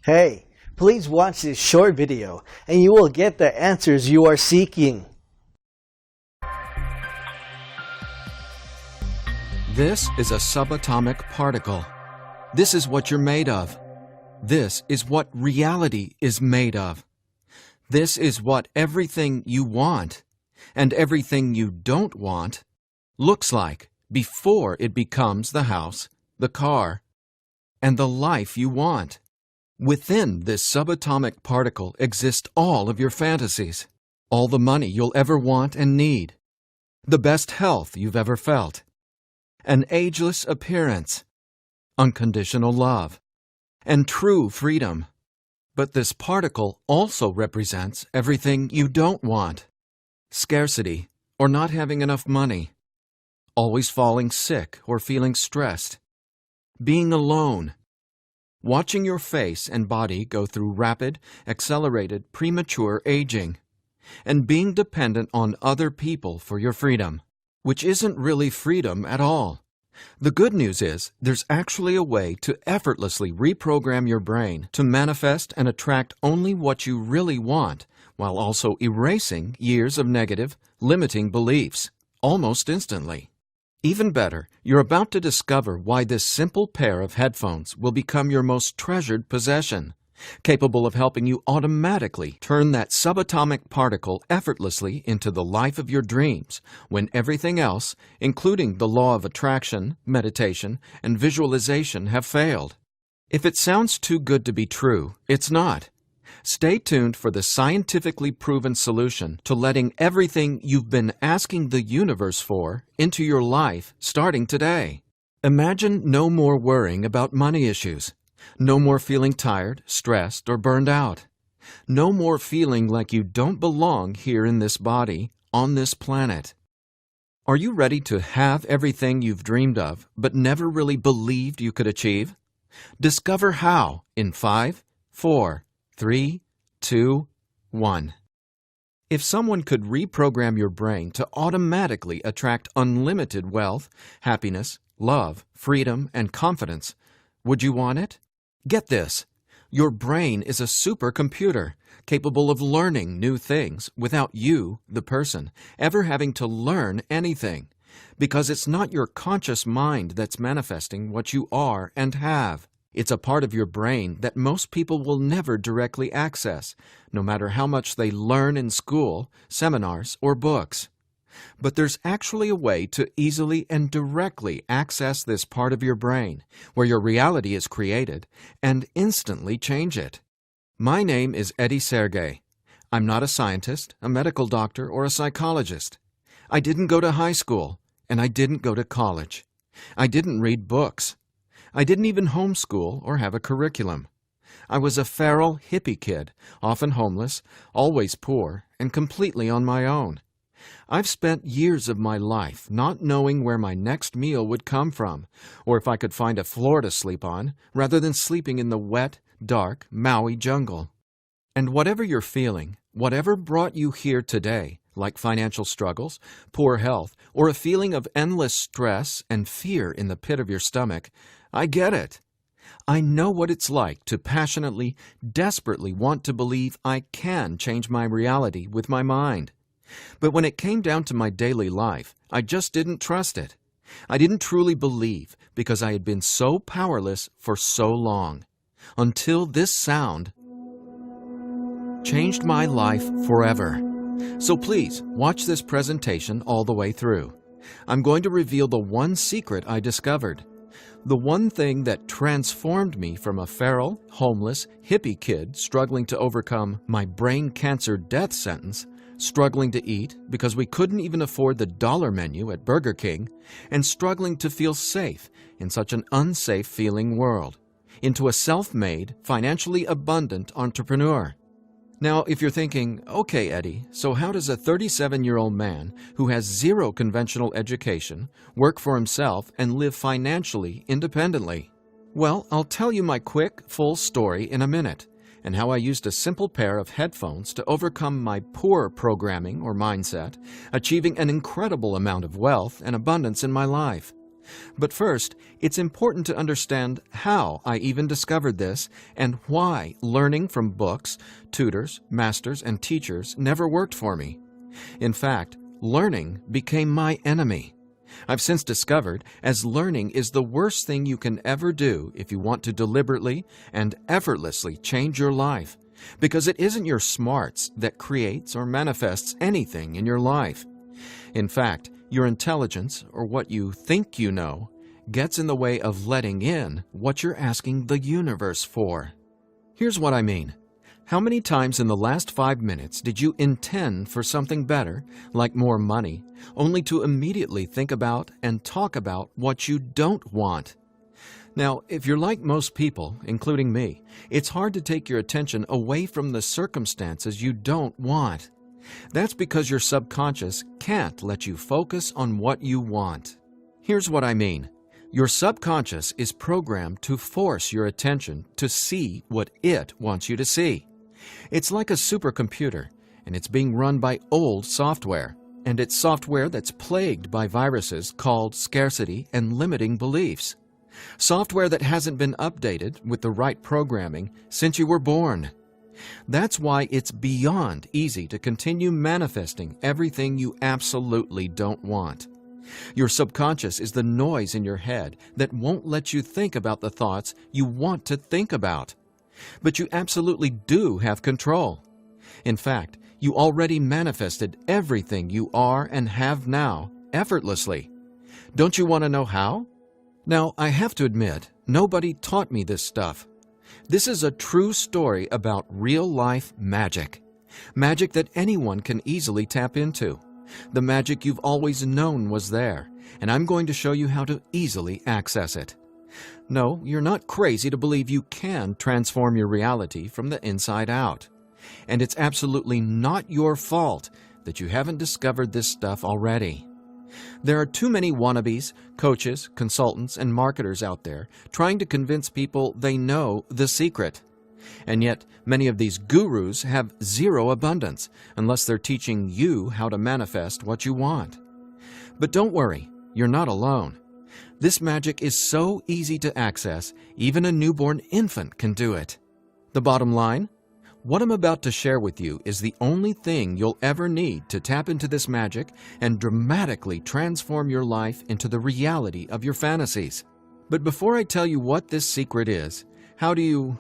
Hey, please watch this short video and you will get the answers you are seeking. This is a subatomic particle. This is what you're made of. This is what reality is made of. This is what everything you want and everything you don't want looks like before it becomes the house, the car, and the life you want. Within this subatomic particle exist all of your fantasies, all the money you'll ever want and need, the best health you've ever felt, an ageless appearance, unconditional love, and true freedom. But this particle also represents everything you don't want: scarcity or not having enough money, always falling sick or feeling stressed, being alone, watching your face and body go through rapid, accelerated, premature aging, and being dependent on other people for your freedom, which isn't really freedom at all. The good news is there's actually a way to effortlessly reprogram your brain to manifest and attract only what you really want, while also erasing years of negative, limiting beliefs, almost instantly. Even better, you're about to discover why this simple pair of headphones will become your most treasured possession, capable of helping you automatically turn that subatomic particle effortlessly into the life of your dreams when everything else, including the law of attraction, meditation, and visualization, have failed. If it sounds too good to be true, it's not. Stay tuned for the scientifically proven solution to letting everything you've been asking the universe for into your life starting today. Imagine no more worrying about money issues. No more feeling tired, stressed, or burned out. No more feeling like you don't belong here in this body, on this planet. Are you ready to have everything you've dreamed of but never really believed you could achieve? Discover how in 5, 4, 3, 2, 1. If someone could reprogram your brain to automatically attract unlimited wealth, happiness, love, freedom, and confidence, would you want it? Get this. Your brain is a supercomputer capable of learning new things without you, the person, ever having to learn anything, because it's not your conscious mind that's manifesting what you are and have. It's a part of your brain that most people will never directly access, no matter how much they learn in school, seminars, or books. But there's actually a way to easily and directly access this part of your brain, where your reality is created, and instantly change it. My name is Sergey. I'm not a scientist, a medical doctor, or a psychologist. I didn't go to high school, and I didn't go to college. I didn't read books. I didn't even homeschool or have a curriculum. I was a feral hippie kid, often homeless, always poor, and completely on my own. I've spent years of my life not knowing where my next meal would come from, or if I could find a floor to sleep on, rather than sleeping in the wet, dark Maui jungle. And whatever you're feeling, whatever brought you here today, like financial struggles, poor health, or a feeling of endless stress and fear in the pit of your stomach, I get it. I know what it's like to passionately, desperately want to believe I can change my reality with my mind. But when it came down to my daily life, I just didn't trust it. I didn't truly believe because I had been so powerless for so long. Until this sound changed my life forever. So please, watch this presentation all the way through. I'm going to reveal the one secret I discovered. The one thing that transformed me from a feral, homeless, hippie kid struggling to overcome my brain cancer death sentence, struggling to eat because we couldn't even afford the dollar menu at Burger King, and struggling to feel safe in such an unsafe-feeling world, into a self-made, financially abundant entrepreneur. Now, if you're thinking, okay, Eddie, so how does a 37-year-old man who has zero conventional education work for himself and live financially independently? Well, I'll tell you my quick, full story in a minute, and how I used a simple pair of headphones to overcome my poor programming or mindset, achieving an incredible amount of wealth and abundance in my life. But first, it's important to understand how I even discovered this and why learning from books, tutors, masters, and teachers never worked for me. In fact, learning became my enemy. I've since discovered as learning is the worst thing you can ever do if you want to deliberately and effortlessly change your life, because it isn't your smarts that creates or manifests anything in your life. In fact, your intelligence, or what you think you know, gets in the way of letting in what you're asking the universe for. Here's what I mean. How many times in the last 5 minutes did you intend for something better, like more money, only to immediately think about and talk about what you don't want? Now, if you're like most people, including me, it's hard to take your attention away from the circumstances you don't want. That's because your subconscious can't let you focus on what you want. Here's what I mean. Your subconscious is programmed to force your attention to see what it wants you to see. It's like a supercomputer, and it's being run by old software, and it's software that's plagued by viruses called scarcity and limiting beliefs. Software that hasn't been updated with the right programming since you were born. That's why it's beyond easy to continue manifesting everything you absolutely don't want. Your subconscious is the noise in your head that won't let you think about the thoughts you want to think about. But you absolutely do have control. In fact, you already manifested everything you are and have now effortlessly. Don't you want to know how? Now, I have to admit, nobody taught me this stuff. This is a true story about real-life magic. Magic that anyone can easily tap into. The magic you've always known was there, and I'm going to show you how to easily access it. No, you're not crazy to believe you can transform your reality from the inside out. And it's absolutely not your fault that you haven't discovered this stuff already. There are too many wannabes, coaches, consultants, and marketers out there trying to convince people they know the secret. And yet, many of these gurus have zero abundance unless they're teaching you how to manifest what you want. But don't worry, you're not alone. This magic is so easy to access, even a newborn infant can do it. The bottom line? What I'm about to share with you is the only thing you'll ever need to tap into this magic and dramatically transform your life into the reality of your fantasies. But before I tell you what this secret is, how do you,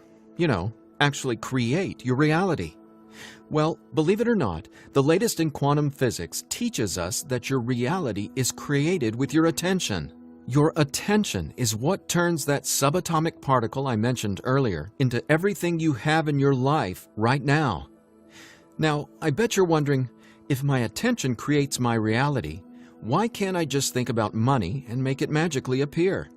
actually create your reality? Well, believe it or not, the latest in quantum physics teaches us that your reality is created with your attention. Your attention is what turns that subatomic particle I mentioned earlier into everything you have in your life right now. Now, I bet you're wondering, if my attention creates my reality, why can't I just think about money and make it magically appear?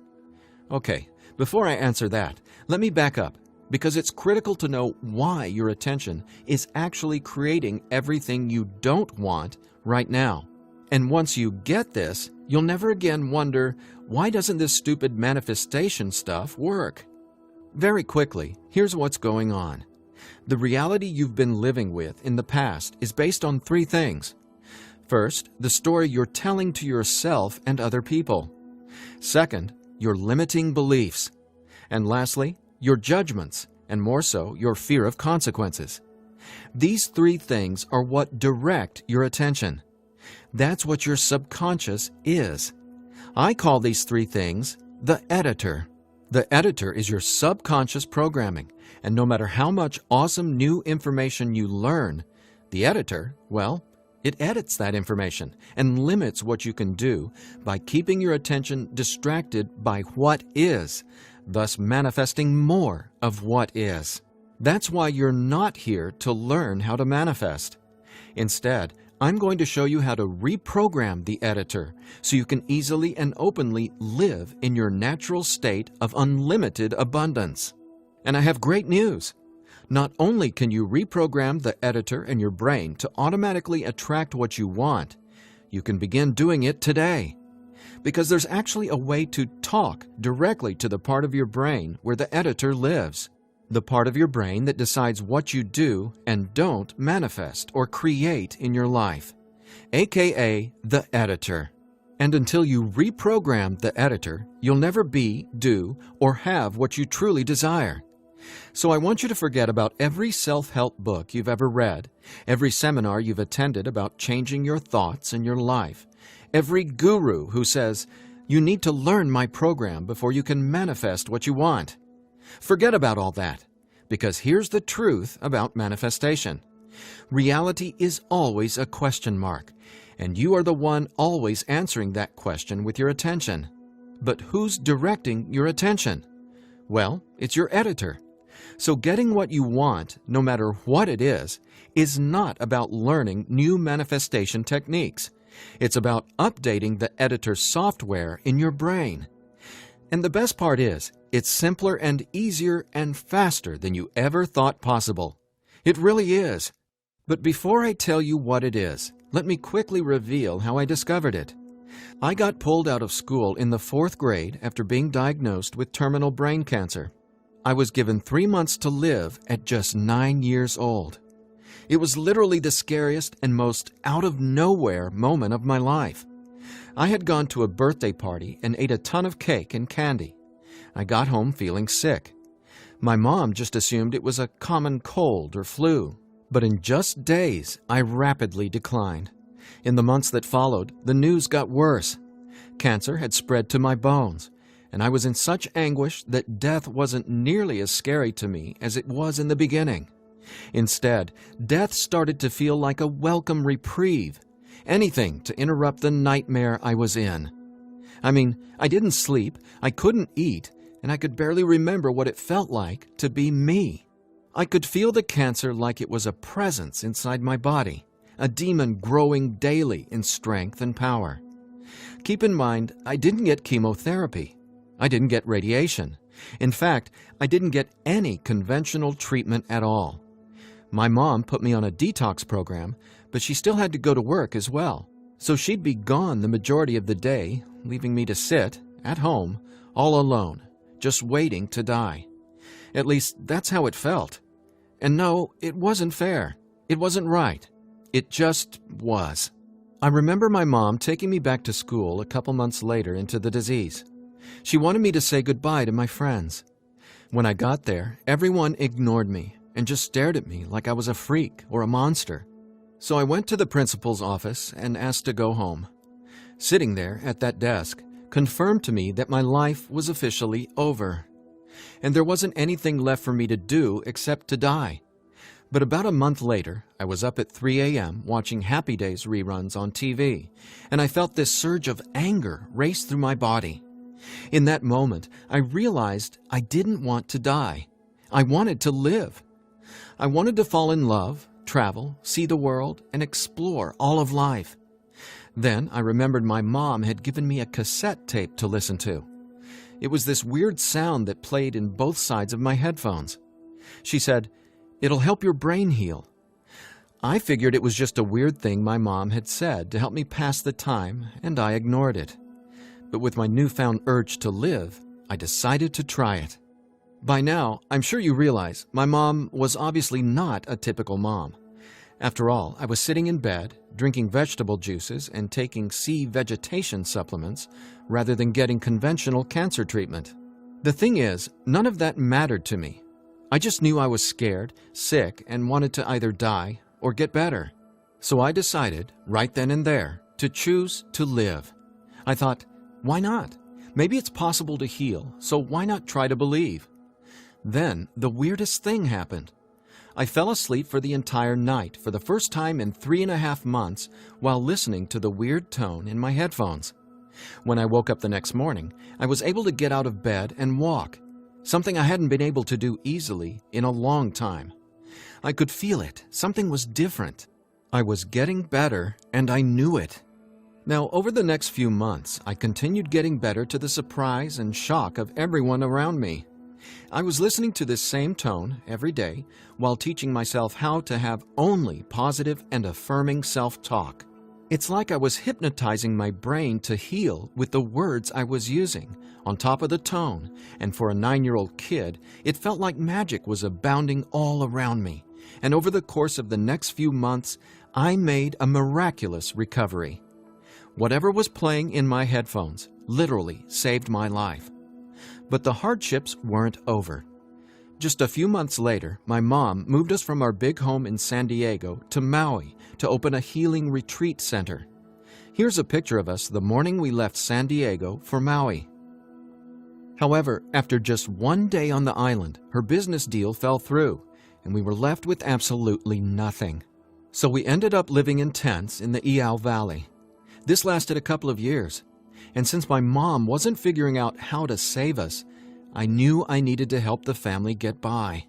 Okay, before I answer that, let me back up, because it's critical to know why your attention is actually creating everything you don't want right now. And once you get this, you'll never again wonder, why doesn't this stupid manifestation stuff work? Very quickly, here's what's going on. The reality you've been living with in the past is based on 3 things. First, the story you're telling to yourself and other people. Second, your limiting beliefs. And lastly, your judgments, and more so, your fear of consequences. These 3 things are what direct your attention. That's what your subconscious is. I call these 3 things the editor. The editor is your subconscious programming, and no matter how much awesome new information you learn, the editor, well, it edits that information and limits what you can do by keeping your attention distracted by what is, thus manifesting more of what is. That's why you're not here to learn how to manifest. Instead, I'm going to show you how to reprogram the editor so you can easily and openly live in your natural state of unlimited abundance. And I have great news. Not only can you reprogram the editor in your brain to automatically attract what you want, you can begin doing it today. Because there's actually a way to talk directly to the part of your brain where the editor lives. The part of your brain that decides what you do and don't manifest or create in your life, aka the editor. And until you reprogram the editor, you'll never be, do, or have what you truly desire. So I want you to forget about every self-help book you've ever read, every seminar you've attended about changing your thoughts and your life, every guru who says, you need to learn my program before you can manifest what you want. Forget about all that, because here's the truth about manifestation. Reality is always a question mark, and you are the one always answering that question with your attention. But who's directing your attention? Well, it's your editor. So getting what you want, no matter what it is not about learning new manifestation techniques. It's about updating the editor's software in your brain. And the best part is, it's simpler and easier and faster than you ever thought possible. It really is. But before I tell you what it is, let me quickly reveal how I discovered it. I got pulled out of school in the 4th grade after being diagnosed with terminal brain cancer. I was given 3 months to live at just 9 years old. It was literally the scariest and most out-of-nowhere moment of my life. I had gone to a birthday party and ate a ton of cake and candy. I got home feeling sick. My mom just assumed it was a common cold or flu. But in just days, I rapidly declined. In the months that followed, the news got worse. Cancer had spread to my bones, and I was in such anguish that death wasn't nearly as scary to me as it was in the beginning. Instead, death started to feel like a welcome reprieve, anything to interrupt the nightmare I was in. I mean, I didn't sleep, I couldn't eat, and I could barely remember what it felt like to be me. I could feel the cancer like it was a presence inside my body, a demon growing daily in strength and power. Keep in mind, I didn't get chemotherapy. I didn't get radiation. In fact, I didn't get any conventional treatment at all. My mom put me on a detox program, but she still had to go to work as well. So she'd be gone the majority of the day, leaving me to sit, at home, all alone, just waiting to die. At least, that's how it felt. And no, it wasn't fair. It wasn't right. It just was. I remember my mom taking me back to school a couple months later into the disease. She wanted me to say goodbye to my friends. When I got there, everyone ignored me and just stared at me like I was a freak or a monster. So I went to the principal's office and asked to go home. Sitting there at that desk confirmed to me that my life was officially over. And there wasn't anything left for me to do except to die. But about a month later, I was up at 3 a.m. watching Happy Days reruns on TV, and I felt this surge of anger race through my body. In that moment, I realized I didn't want to die. I wanted to live. I wanted to fall in love, travel, see the world, and explore all of life. Then I remembered my mom had given me a cassette tape to listen to. It was this weird sound that played in both sides of my headphones. She said, "It'll help your brain heal." I figured it was just a weird thing my mom had said to help me pass the time, and I ignored it. But with my newfound urge to live, I decided to try it. By now, I'm sure you realize my mom was obviously not a typical mom. After all, I was sitting in bed, drinking vegetable juices and taking sea vegetation supplements rather than getting conventional cancer treatment. The thing is, none of that mattered to me. I just knew I was scared, sick, and wanted to either die or get better. So I decided, right then and there, to choose to live. I thought, why not? Maybe it's possible to heal, so why not try to believe? Then, the weirdest thing happened. I fell asleep for the entire night for the first time in 3.5 months while listening to the weird tone in my headphones. When I woke up the next morning, I was able to get out of bed and walk, something I hadn't been able to do easily in a long time. I could feel it. Something was different. I was getting better, and I knew it. Now, over the next few months, I continued getting better to the surprise and shock of everyone around me. I was listening to this same tone every day while teaching myself how to have only positive and affirming self-talk. It's like I was hypnotizing my brain to heal with the words I was using, on top of the tone, and for a 9-year-old kid, it felt like magic was abounding all around me. And over the course of the next few months, I made a miraculous recovery. Whatever was playing in my headphones literally saved my life. But the hardships weren't over. Just a few months later, my mom moved us from our big home in San Diego to Maui to open a healing retreat center. Here's a picture of us the morning we left San Diego for Maui. However, after just one day on the island, her business deal fell through, and we were left with absolutely nothing. So we ended up living in tents in the Iao Valley. This lasted a couple of years, and since my mom wasn't figuring out how to save us, I knew I needed to help the family get by.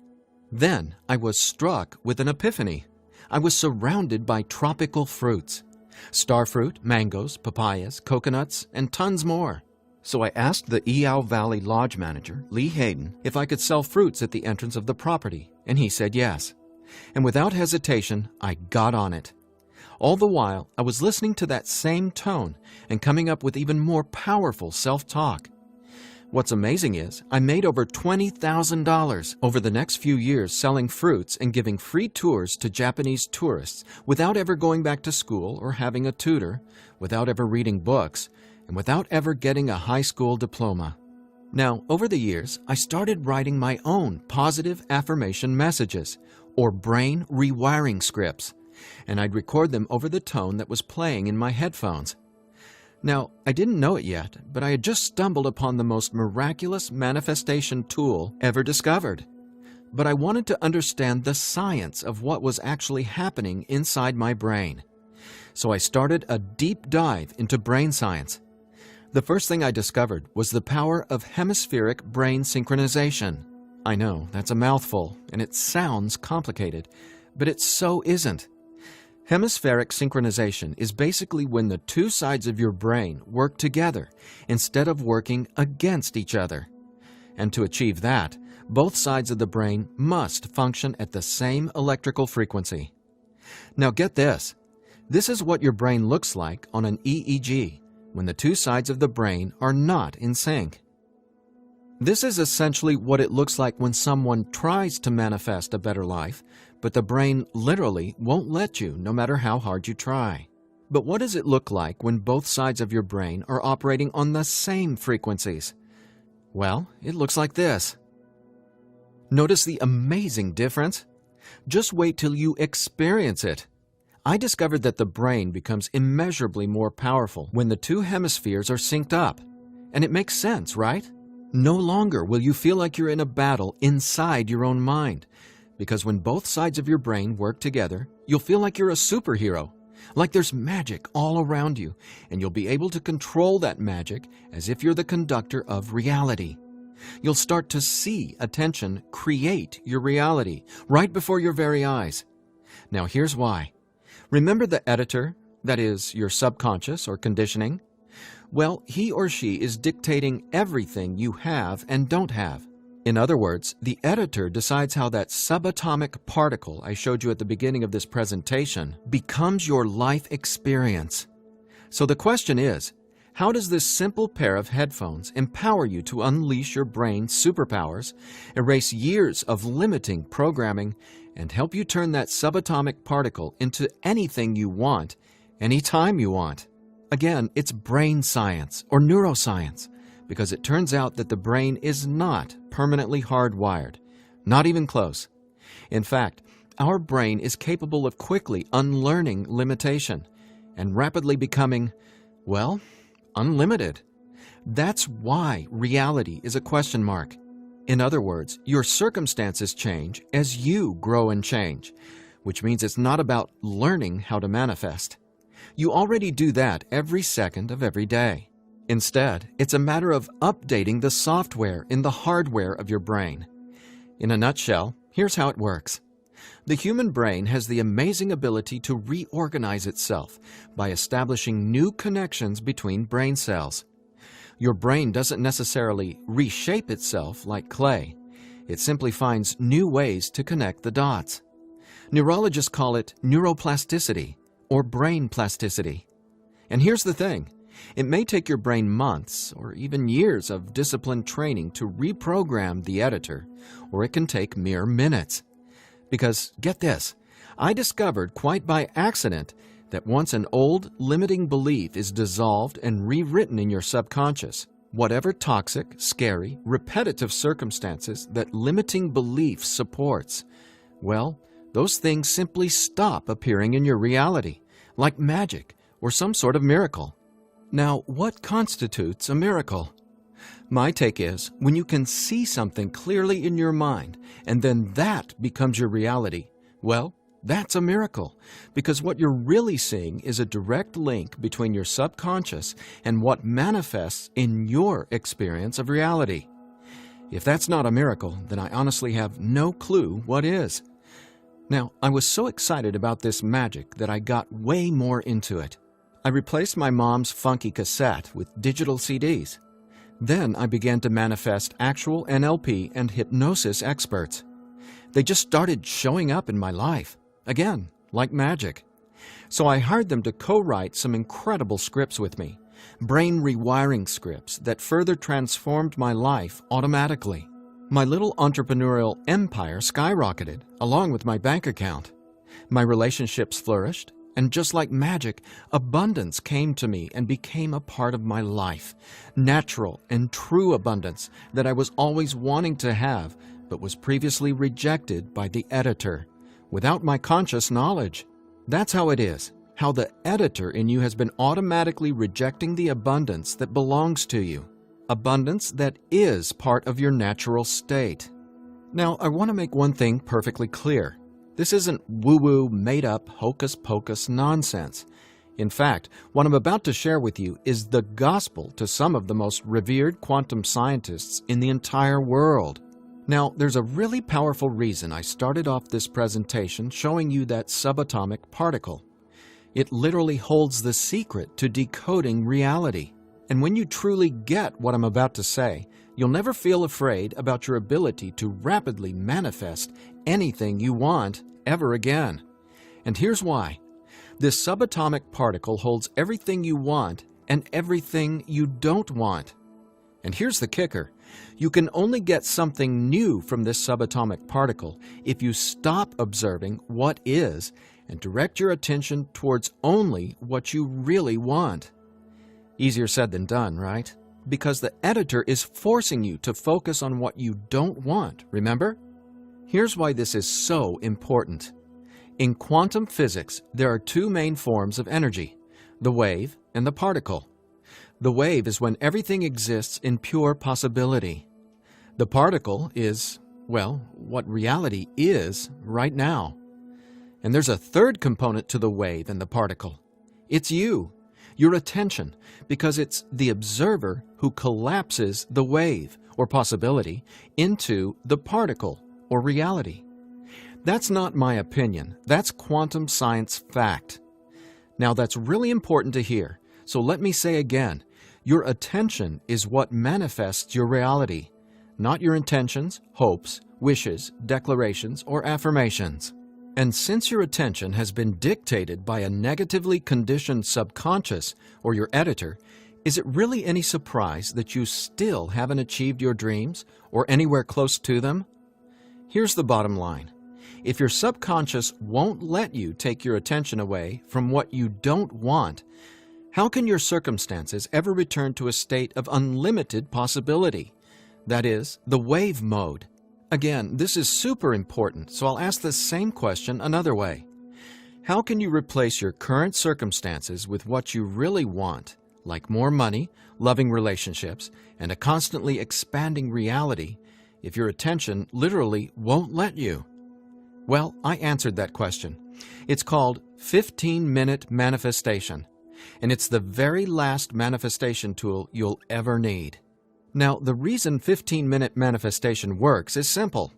Then I was struck with an epiphany. I was surrounded by tropical fruits: starfruit, mangoes, papayas, coconuts, and tons more. So I asked the Iao Valley Lodge manager, Lee Hayden, if I could sell fruits at the entrance of the property, and he said yes. And without hesitation, I got on it. All the while, I was listening to that same tone and coming up with even more powerful self-talk. What's amazing is I made over $20,000 over the next few years selling fruits and giving free tours to Japanese tourists without ever going back to school or having a tutor, without ever reading books, and without ever getting a high school diploma. Now, over the years, I started writing my own positive affirmation messages, or brain rewiring scripts, and I'd record them over the tone that was playing in my headphones. Now, I didn't know it yet, but I had just stumbled upon the most miraculous manifestation tool ever discovered. But I wanted to understand the science of what was actually happening inside my brain. So I started a deep dive into brain science. The first thing I discovered was the power of hemispheric brain synchronization. I know, that's a mouthful, and it sounds complicated, but it so isn't. Hemispheric synchronization is basically when the two sides of your brain work together instead of working against each other. And to achieve that, both sides of the brain must function at the same electrical frequency. Now get this. This is what your brain looks like on an EEG when the two sides of the brain are not in sync. This is essentially what it looks like when someone tries to manifest a better life, but the brain literally won't let you no matter how hard you try. But what does it look like when both sides of your brain are operating on the same frequencies? Well, it looks like this. Notice the amazing difference? Just wait till you experience it. I discovered that the brain becomes immeasurably more powerful when the two hemispheres are synced up. And it makes sense, right? No longer will you feel like you're in a battle inside your own mind, because when both sides of your brain work together, you'll feel like you're a superhero, like there's magic all around you, and you'll be able to control that magic as if you're the conductor of reality. You'll start to see attention create your reality right before your very eyes. Now here's why. Remember the editor, that is, your subconscious or conditioning? Well, he or she is dictating everything you have and don't have. In other words, the editor decides how that subatomic particle I showed you at the beginning of this presentation becomes your life experience. So the question is, how does this simple pair of headphones empower you to unleash your brain's superpowers, erase years of limiting programming, and help you turn that subatomic particle into anything you want, anytime you want? Again, it's brain science or neuroscience, because it turns out that the brain is not permanently hardwired, not even close. In fact, our brain is capable of quickly unlearning limitation and rapidly becoming, well, unlimited. That's why reality is a question mark. In other words, your circumstances change as you grow and change, which means it's not about learning how to manifest. You already do that every second of every day. Instead, it's a matter of updating the software in the hardware of your brain. In a nutshell, here's how it works. The human brain has the amazing ability to reorganize itself by establishing new connections between brain cells. Your brain doesn't necessarily reshape itself like clay. It simply finds new ways to connect the dots. Neurologists call it neuroplasticity or brain plasticity. And here's the thing. It may take your brain months or even years of disciplined training to reprogram the editor, or it can take mere minutes. Because, get this, I discovered quite by accident that once an old, limiting belief is dissolved and rewritten in your subconscious, whatever toxic, scary, repetitive circumstances that limiting belief supports, well, those things simply stop appearing in your reality, like magic or some sort of miracle. Now, what constitutes a miracle? My take is when you can see something clearly in your mind and then that becomes your reality, well, that's a miracle, because what you're really seeing is a direct link between your subconscious and what manifests in your experience of reality. If that's not a miracle, then I honestly have no clue what is. Now, I was so excited about this magic that I got way more into it. I replaced my mom's funky cassette with digital CDs. Then I began to manifest actual NLP and hypnosis experts. They just started showing up in my life. Again, like magic. So I hired them to co-write some incredible scripts with me, brain rewiring scripts that further transformed my life automatically. My little entrepreneurial empire skyrocketed, along with my bank account. My relationships flourished, and just like magic, abundance came to me and became a part of my life. Natural and true abundance that I was always wanting to have, but was previously rejected by the editor, without my conscious knowledge. That's how it is, how the editor in you has been automatically rejecting the abundance that belongs to you, abundance that is part of your natural state. Now, I want to make one thing perfectly clear. This isn't woo-woo, made-up, hocus-pocus nonsense. In fact, what I'm about to share with you is the gospel to some of the most revered quantum scientists in the entire world. Now, there's a really powerful reason I started off this presentation showing you that subatomic particle. It literally holds the secret to decoding reality. And when you truly get what I'm about to say, you'll never feel afraid about your ability to rapidly manifest anything you want ever again. And here's why. This subatomic particle holds everything you want and everything you don't want. And here's the kicker. You can only get something new from this subatomic particle if you stop observing what is and direct your attention towards only what you really want. Easier said than done, right? Because the editor is forcing you to focus on what you don't want, remember? Here's why this is so important. In quantum physics, there are two main forms of energy, the wave and the particle. The wave is when everything exists in pure possibility. The particle is, well, what reality is right now. And there's a third component to the wave and the particle. It's you, your attention, because it's the observer who collapses the wave, or possibility, into the particle, or reality. That's not my opinion. That's quantum science fact. Now that's really important to hear, so let me say again, your attention is what manifests your reality, not your intentions, hopes, wishes, declarations, or affirmations. And since your attention has been dictated by a negatively conditioned subconscious or your editor, is it really any surprise that you still haven't achieved your dreams or anywhere close to them? Here's the bottom line. If your subconscious won't let you take your attention away from what you don't want, how can your circumstances ever return to a state of unlimited possibility? That is, the wave mode. Again, this is super important, so I'll ask the same question another way. How can you replace your current circumstances with what you really want, like more money, loving relationships, and a constantly expanding reality, if your attention literally won't let you? Well, I answered that question. It's called 15-minute manifestation, and it's the very last manifestation tool you'll ever need. Now, the reason 15-minute manifestation works is simple.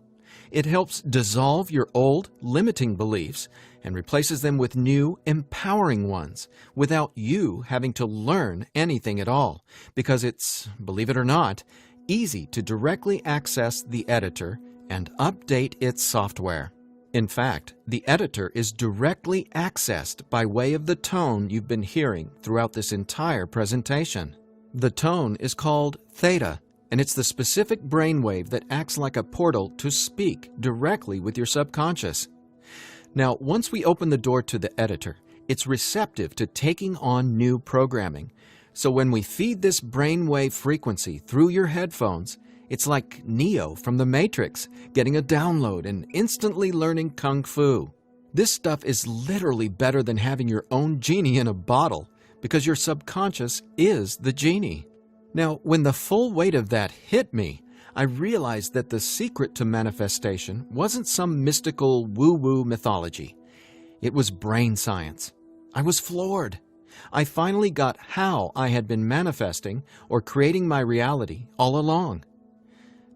It helps dissolve your old, limiting beliefs and replaces them with new, empowering ones without you having to learn anything at all, because it's, believe it or not, easy to directly access the editor and update its software. In fact, the editor is directly accessed by way of the tone you've been hearing throughout this entire presentation. The tone is called theta, and it's the specific brainwave that acts like a portal to speak directly with your subconscious. Now, once we open the door to the editor, It's receptive to taking on new programming. So when we feed this brainwave frequency through your headphones, it's like Neo from the Matrix getting a download and instantly learning Kung Fu. This stuff is literally better than having your own genie in a bottle, because your subconscious is the genie. Now, when the full weight of that hit me, I realized that the secret to manifestation wasn't some mystical woo-woo mythology. It was brain science. I was floored. I finally got how I had been manifesting or creating my reality all along.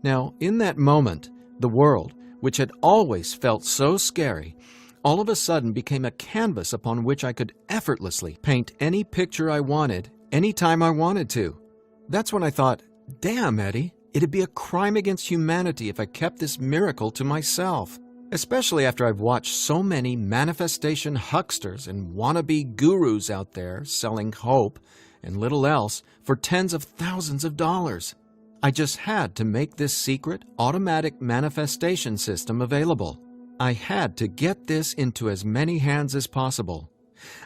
Now, in that moment, the world, which had always felt so scary, all of a sudden became a canvas upon which I could effortlessly paint any picture I wanted, anytime I wanted to. That's when I thought, damn, Eddie, it'd be a crime against humanity if I kept this miracle to myself. Especially after I've watched so many manifestation hucksters and wannabe gurus out there selling hope and little else for tens of thousands of dollars. I just had to make this secret, automatic manifestation system available. I had to get this into as many hands as possible.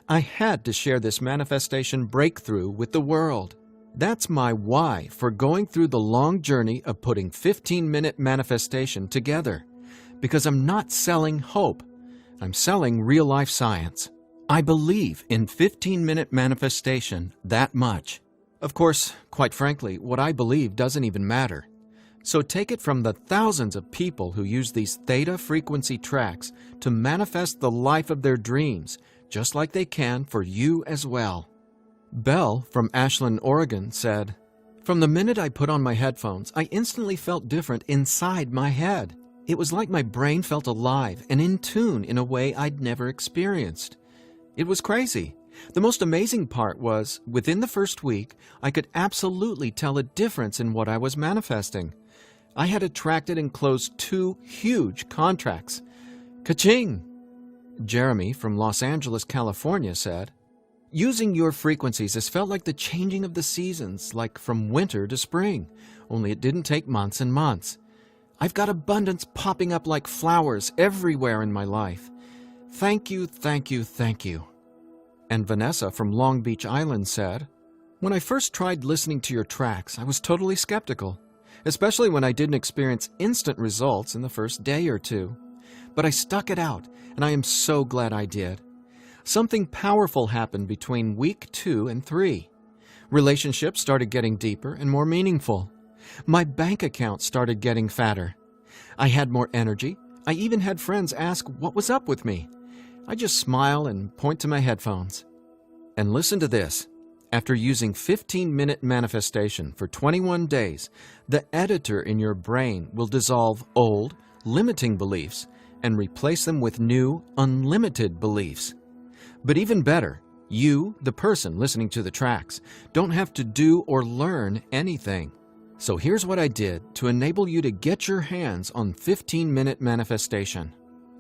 I had to share this manifestation breakthrough with the world. That's my why for going through the long journey of putting 15-minute manifestation together. Because I'm not selling hope. I'm selling real-life science. I believe in 15-minute manifestation that much. Of course, quite frankly, what I believe doesn't even matter. So take it from the thousands of people who use these theta frequency tracks to manifest the life of their dreams, just like they can for you as well. Belle from Ashland, Oregon said, "From the minute I put on my headphones, I instantly felt different inside my head. It was like my brain felt alive and in tune in a way I'd never experienced. It was crazy. The most amazing part was, within the first week, I could absolutely tell a difference in what I was manifesting. I had attracted and closed 2 huge contracts. Ka-ching!" Jeremy from Los Angeles, California said, "Using your frequencies has felt like the changing of the seasons, like from winter to spring, only it didn't take months and months. I've got abundance popping up like flowers everywhere in my life. Thank you, thank you, thank you." And Vanessa from Long Beach Island said, "When I first tried listening to your tracks, I was totally skeptical, especially when I didn't experience instant results in the first day or 2. But I stuck it out, and I am so glad I did. Something powerful happened between week 2 and 3. Relationships started getting deeper and more meaningful. My bank account started getting fatter. I had more energy. I even had friends ask what was up with me. I just smile and point to my headphones. And listen to this. After using 15-minute manifestation for 21 days, the editor in your brain will dissolve old, limiting beliefs and replace them with new, unlimited beliefs. But even better, you, the person listening to the tracks, don't have to do or learn anything. So here's what I did to enable you to get your hands on 15-minute manifestation.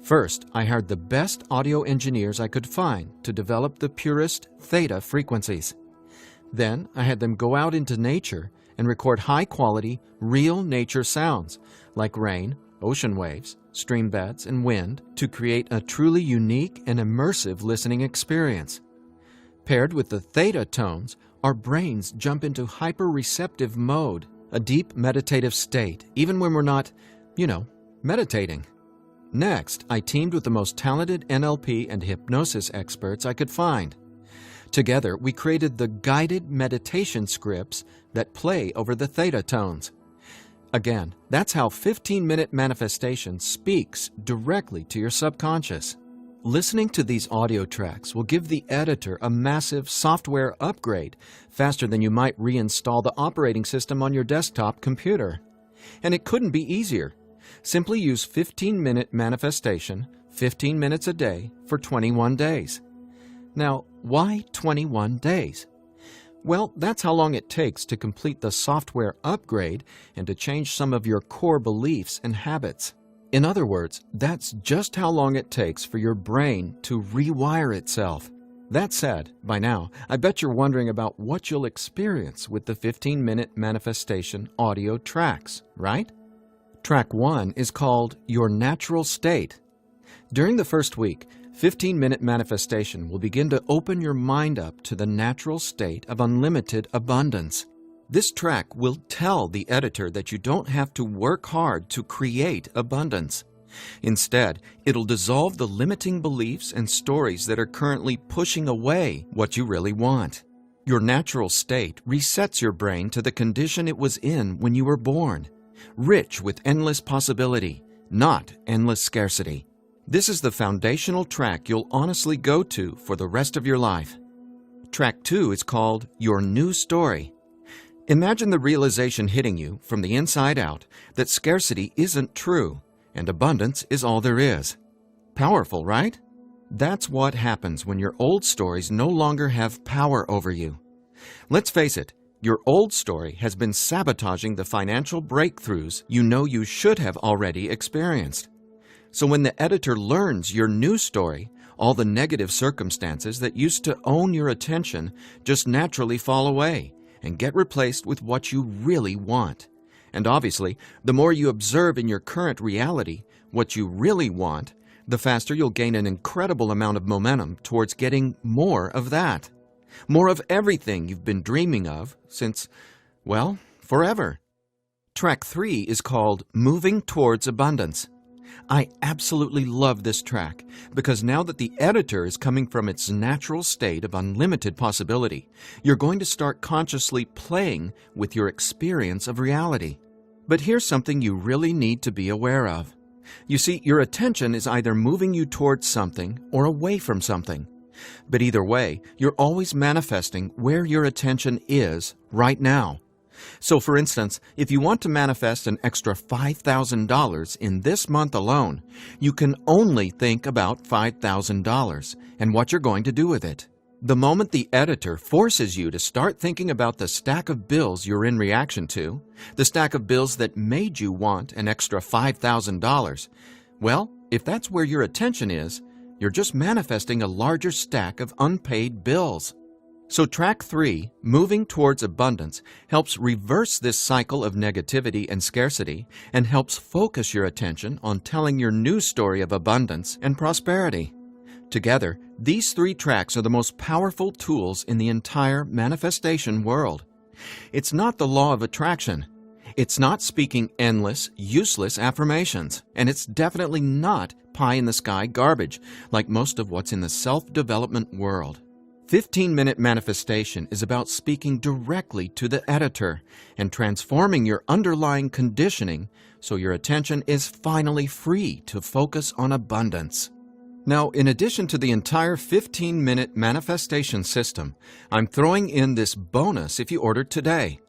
First, I hired the best audio engineers I could find to develop the purest theta frequencies. Then, I had them go out into nature and record high-quality, real nature sounds, like rain, ocean waves, stream beds, and wind, to create a truly unique and immersive listening experience. Paired with the theta tones, our brains jump into hyper-receptive mode, a deep meditative state, even when we're not, meditating. Next, I teamed with the most talented NLP and hypnosis experts I could find. Together, we created the guided meditation scripts that play over the theta tones. Again, that's how 15-minute manifestation speaks directly to your subconscious. Listening to these audio tracks will give the editor a massive software upgrade faster than you might reinstall the operating system on your desktop computer. And it couldn't be easier. Simply use 15-minute manifestation, 15 minutes a day, for 21 days. Now, why 21 days? Well, that's how long it takes to complete the software upgrade and to change some of your core beliefs and habits. In other words, that's just how long it takes for your brain to rewire itself. That said, by now, I bet you're wondering about what you'll experience with the 15-minute manifestation audio tracks, right? Track 1 is called Your Natural State. During the first week, 15-minute manifestation will begin to open your mind up to the natural state of unlimited abundance. This track will tell the editor that you don't have to work hard to create abundance. Instead, it'll dissolve the limiting beliefs and stories that are currently pushing away what you really want. Your natural state resets your brain to the condition it was in when you were born, rich with endless possibility, not endless scarcity. This is the foundational track you'll honestly go to for the rest of your life. Track 2 is called Your New Story. Imagine the realization hitting you from the inside out that scarcity isn't true and abundance is all there is. Powerful, right? That's what happens when your old stories no longer have power over you. Let's face it, your old story has been sabotaging the financial breakthroughs you know you should have already experienced. So when the editor learns your new story, all the negative circumstances that used to own your attention just naturally fall away and get replaced with what you really want. And obviously, the more you observe in your current reality what you really want, the faster you'll gain an incredible amount of momentum towards getting more of that. More of everything you've been dreaming of since, well, forever. Track 3 is called Moving Towards Abundance. I absolutely love this track because now that the editor is coming from its natural state of unlimited possibility, you're going to start consciously playing with your experience of reality. But here's something you really need to be aware of. You see, your attention is either moving you towards something or away from something. But either way, you're always manifesting where your attention is right now. So for instance, if you want to manifest an extra $5,000 in this month alone, you can only think about $5,000 and what you're going to do with it. The moment the editor forces you to start thinking about the stack of bills you're in reaction to, the stack of bills that made you want an extra $5,000, well, if that's where your attention is, you're just manifesting a larger stack of unpaid bills. So track 3, Moving Towards Abundance, helps reverse this cycle of negativity and scarcity and helps focus your attention on telling your new story of abundance and prosperity. Together, these 3 tracks are the most powerful tools in the entire manifestation world. It's not the law of attraction. It's not speaking endless, useless affirmations. And it's definitely not pie-in-the-sky garbage like most of what's in the self-development world. 15-minute manifestation is about speaking directly to the editor and transforming your underlying conditioning so your attention is finally free to focus on abundance. Now, in addition to the entire 15-minute manifestation system, I'm throwing in this bonus if you order today.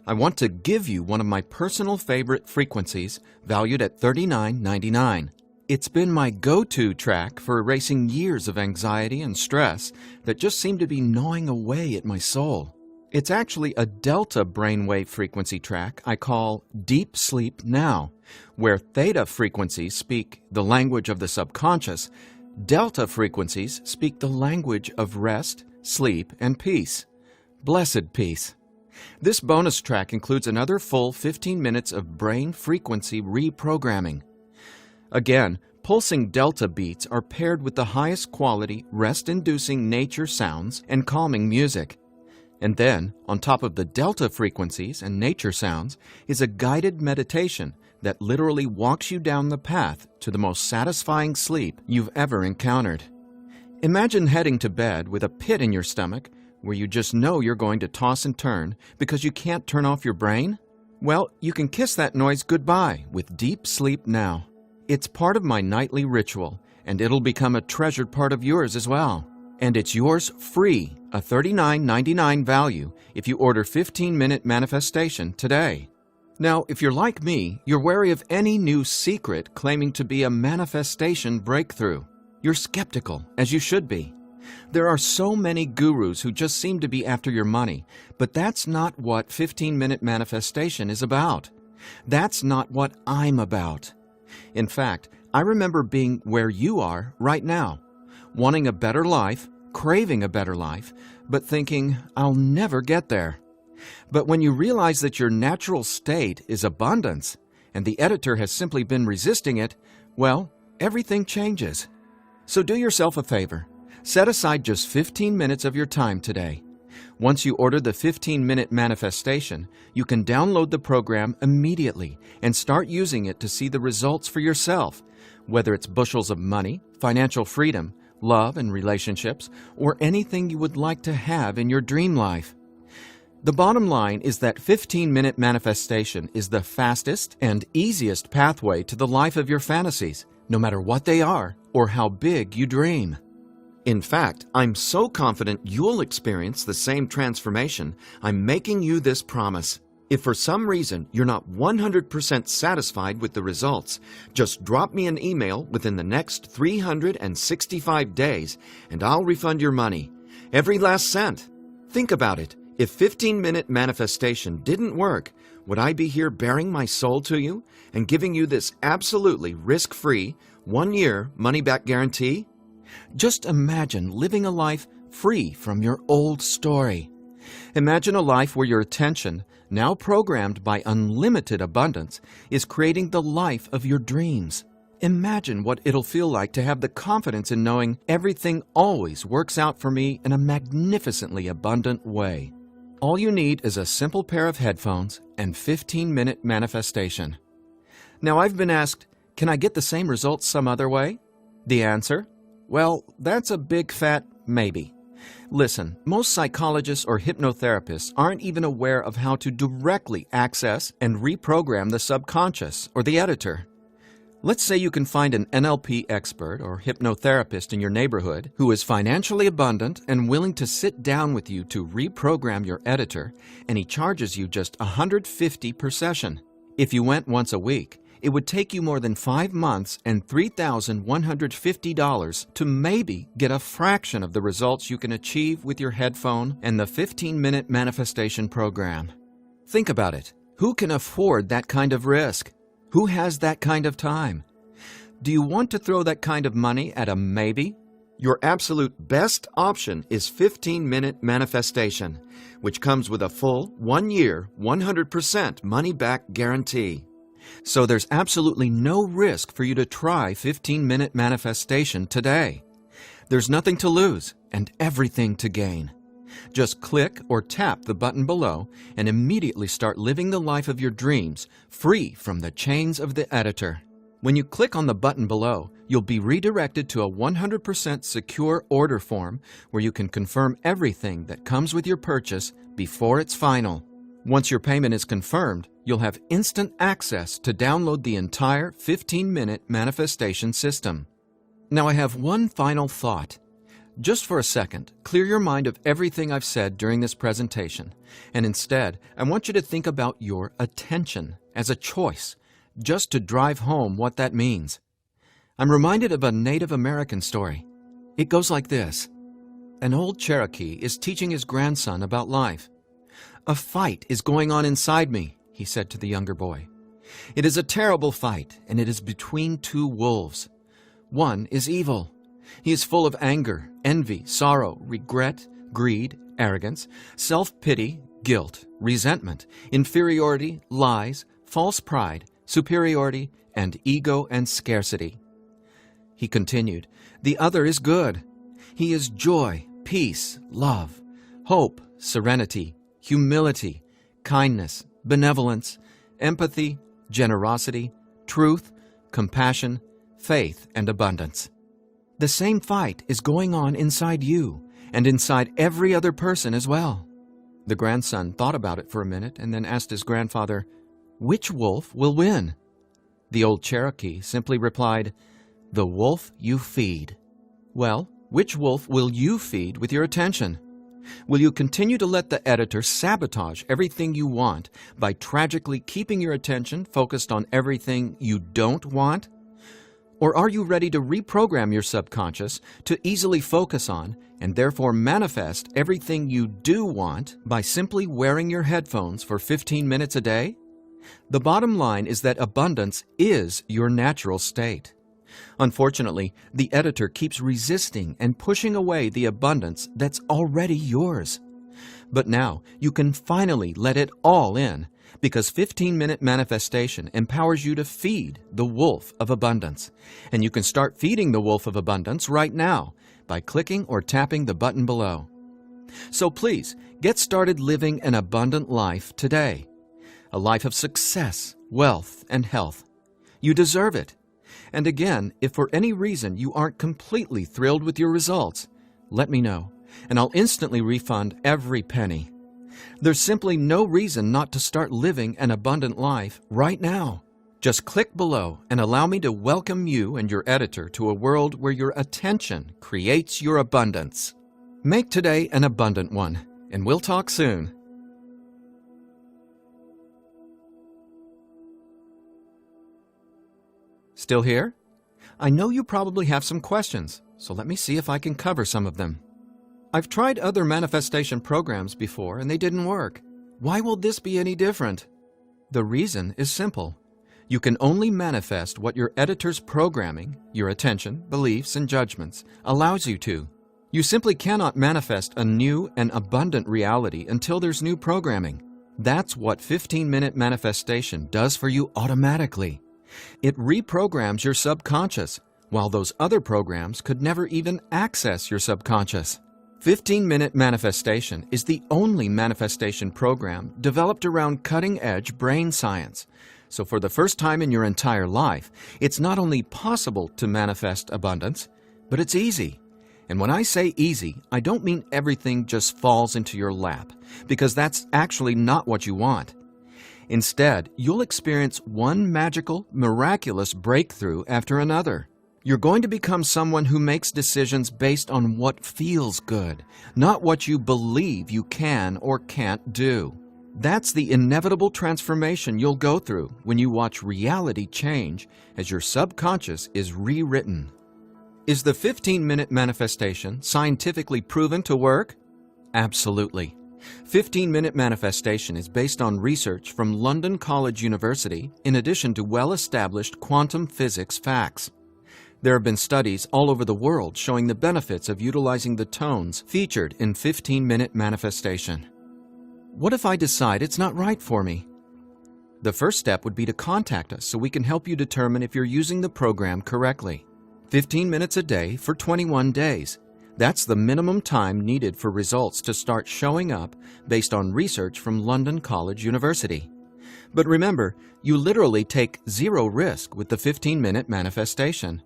I want to give you one of my personal favorite frequencies valued at $39.99. It's been my go-to track for erasing years of anxiety and stress that just seem to be gnawing away at my soul. It's actually a delta brainwave frequency track I call Deep Sleep Now, where theta frequencies speak the language of the subconscious, delta frequencies speak the language of rest, sleep, and peace. Blessed peace. This bonus track includes another full 15 minutes of brain frequency reprogramming. Again, pulsing delta beats are paired with the highest quality, rest-inducing nature sounds and calming music. And then, on top of the delta frequencies and nature sounds, is a guided meditation that literally walks you down the path to the most satisfying sleep you've ever encountered. Imagine heading to bed with a pit in your stomach where you just know you're going to toss and turn because you can't turn off your brain? Well, you can kiss that noise goodbye with Deep Sleep Now. It's part of my nightly ritual, and it'll become a treasured part of yours as well. And it's yours free, a $39.99 value, if you order 15-minute manifestation today. Now, if you're like me, you're wary of any new secret claiming to be a manifestation breakthrough. You're skeptical, as you should be. There are so many gurus who just seem to be after your money, but that's not what 15-minute manifestation is about. That's not what I'm about. In fact, I remember being where you are right now, wanting a better life, craving a better life, but thinking, I'll never get there. But when you realize that your natural state is abundance, and the editor has simply been resisting it, well, everything changes. So do yourself a favor. Set aside just 15 minutes of your time today. Once you order the 15-minute manifestation, you can download the program immediately and start using it to see the results for yourself, whether it's bushels of money, financial freedom, love and relationships, or anything you would like to have in your dream life. The bottom line is that 15-minute manifestation is the fastest and easiest pathway to the life of your fantasies, no matter what they are or how big you dream. In fact, I'm so confident you'll experience the same transformation, I'm making you this promise. If for some reason you're not 100% satisfied with the results, just drop me an email within the next 365 days and I'll refund your money. Every last cent. Think about it. If 15-minute manifestation didn't work, would I be here bearing my soul to you and giving you this absolutely risk-free, 1-year money-back guarantee? Just imagine living a life free from your old story. Imagine a life where your attention, now programmed by unlimited abundance, is creating the life of your dreams. Imagine what it'll feel like to have the confidence in knowing everything always works out for me in a magnificently abundant way. All you need is a simple pair of headphones and 15-minute manifestation. Now, I've been asked, can I get the same results some other way? The answer? Well, that's a big fat maybe. Listen, most psychologists or hypnotherapists aren't even aware of how to directly access and reprogram the subconscious or the editor. Let's say you can find an NLP expert or hypnotherapist in your neighborhood who is financially abundant and willing to sit down with you to reprogram your editor, and he charges you just $150 per session. If you went once a week, it would take you more than 5 months and $3,150 to maybe get a fraction of the results you can achieve with your headphone and the 15-minute manifestation program. Think about it. Who can afford that kind of risk? Who has that kind of time? Do you want to throw that kind of money at a maybe? Your absolute best option is 15-minute manifestation, which comes with a full 1-year, 100% money-back guarantee. So there's absolutely no risk for you to try 15-minute manifestation today. There's nothing to lose and everything to gain. Just click or tap the button below and immediately start living the life of your dreams, free from the chains of the editor. When you click on the button below, you'll be redirected to a 100% secure order form where you can confirm everything that comes with your purchase before it's final. Once your payment is confirmed, you'll have instant access to download the entire 15-minute manifestation system. Now I have one final thought. Just for a second, clear your mind of everything I've said during this presentation, and instead, I want you to think about your attention as a choice, just to drive home what that means. I'm reminded of a Native American story. It goes like this. An old Cherokee is teaching his grandson about life. "A fight is going on inside me," he said to the younger boy. "It is a terrible fight, and it is between two wolves. One is evil. He is full of anger, envy, sorrow, regret, greed, arrogance, self-pity, guilt, resentment, inferiority, lies, false pride, superiority, and ego and scarcity." He continued, "The other is good. He is joy, peace, love, hope, serenity, humility, kindness, benevolence, empathy, generosity, truth, compassion, faith, and abundance. The same fight is going on inside you and inside every other person as well." The grandson thought about it for a minute and then asked his grandfather, "Which wolf will win?" The old Cherokee simply replied, "The wolf you feed." Well, which wolf will you feed with your attention? Will you continue to let the editor sabotage everything you want by tragically keeping your attention focused on everything you don't want? Or are you ready to reprogram your subconscious to easily focus on and therefore manifest everything you do want by simply wearing your headphones for 15 minutes a day? The bottom line is that abundance is your natural state. Unfortunately, the editor keeps resisting and pushing away the abundance that's already yours. But now you can finally let it all in Because 15-minute manifestation empowers you to feed the wolf of abundance. And you can start feeding the wolf of abundance right now by clicking or tapping the button below. So please, get started living an abundant life today. A life of success, wealth, and health. You deserve it. And again, if for any reason you aren't completely thrilled with your results, let me know, and I'll instantly refund every penny. There's simply no reason not to start living an abundant life right now. Just click below and allow me to welcome you and your editor to a world where your attention creates your abundance. Make today an abundant one, and we'll talk soon. Still here? I know you probably have some questions, so let me see if I can cover some of them. I've tried other manifestation programs before and they didn't work. Why will this be any different? The reason is simple. You can only manifest what your editor's programming, your attention, beliefs, and judgments allows you to. You simply cannot manifest a new and abundant reality until there's new programming. That's what 15-minute manifestation does for you automatically. It reprograms your subconscious, while those other programs could never even access your subconscious. 15-minute manifestation is the only manifestation program developed around cutting-edge brain science. So for the first time in your entire life, it's not only possible to manifest abundance, but it's easy. And when I say easy, I don't mean everything just falls into your lap, because that's actually not what you want. Instead, you'll experience one magical, miraculous breakthrough after another. You're going to become someone who makes decisions based on what feels good, not what you believe you can or can't do. That's the inevitable transformation you'll go through when you watch reality change as your subconscious is rewritten. Is the 15-minute manifestation scientifically proven to work? Absolutely. 15-minute manifestation is based on research from London College University in addition to well-established quantum physics facts. There have been studies all over the world showing the benefits of utilizing the tones featured in 15-minute manifestation. What if I decide it's not right for me? The first step would be to contact us so we can help you determine if you're using the program correctly. 15 minutes a day for 21 days. That's the minimum time needed for results to start showing up based on research from London College University. But remember, you literally take zero risk with the 15-minute manifestation.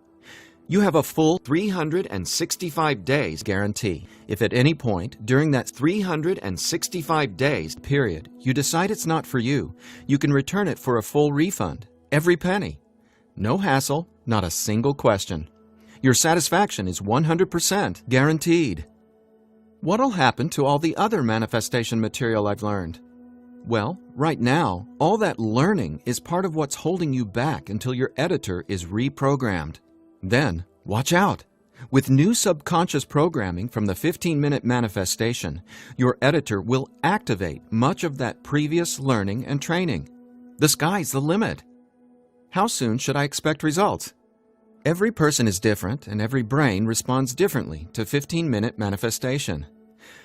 You have a full 365 days guarantee. If at any point during that 365 days period you decide it's not for you, you can return it for a full refund, every penny. No hassle, not a single question. Your satisfaction is 100% guaranteed. What'll happen to all the other manifestation material I've learned? Well, right now, all that learning is part of what's holding you back until your editor is reprogrammed. Then, watch out! With new subconscious programming from the 15-minute manifestation, your editor will activate much of that previous learning and training. The sky's the limit. How soon should I expect results? Every person is different and every brain responds differently to 15-minute manifestation.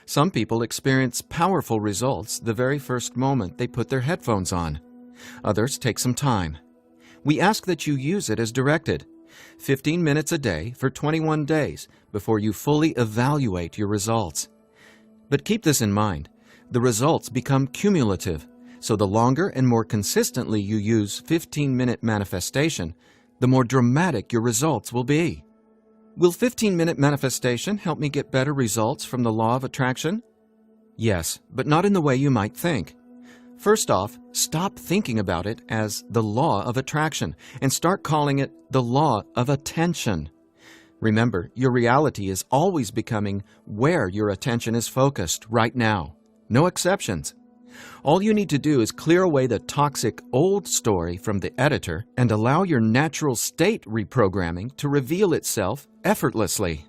Some people experience powerful results the very first moment they put their headphones on. Others take some time. We ask that you use it as directed, 15 minutes a day for 21 days before you fully evaluate your results. But keep this in mind, the results become cumulative, so the longer and more consistently you use 15-minute manifestation, the more dramatic your results will be. Will 15-minute manifestation help me get better results from the law of attraction? Yes, but not in the way you might think. First off, stop thinking about it as the law of attraction and start calling it the law of attention. Remember, your reality is always becoming where your attention is focused right now. No exceptions. All you need to do is clear away the toxic old story from the editor and allow your natural state reprogramming to reveal itself effortlessly.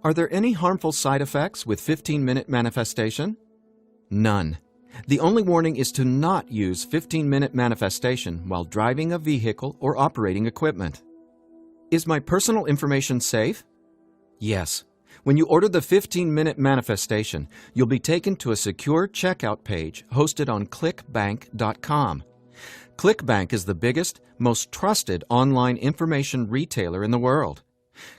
Are there any harmful side effects with 15-minute manifestation? None. The only warning is to not use 15-minute manifestation while driving a vehicle or operating equipment. Is my personal information safe? Yes. When you order the 15-minute manifestation, you'll be taken to a secure checkout page hosted on clickbank.com. ClickBank is the biggest, most trusted online information retailer in the world.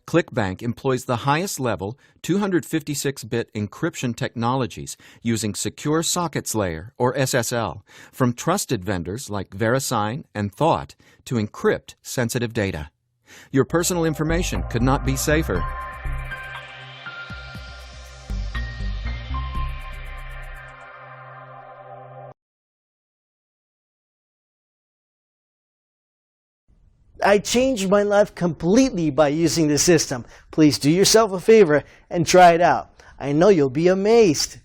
ClickBank employs the highest level 256-bit encryption technologies using Secure Sockets Layer, or SSL, from trusted vendors like VeriSign and Thought to encrypt sensitive data. Your personal information could not be safer. I changed my life completely by using the system. Please do yourself a favor and try it out. I know you'll be amazed.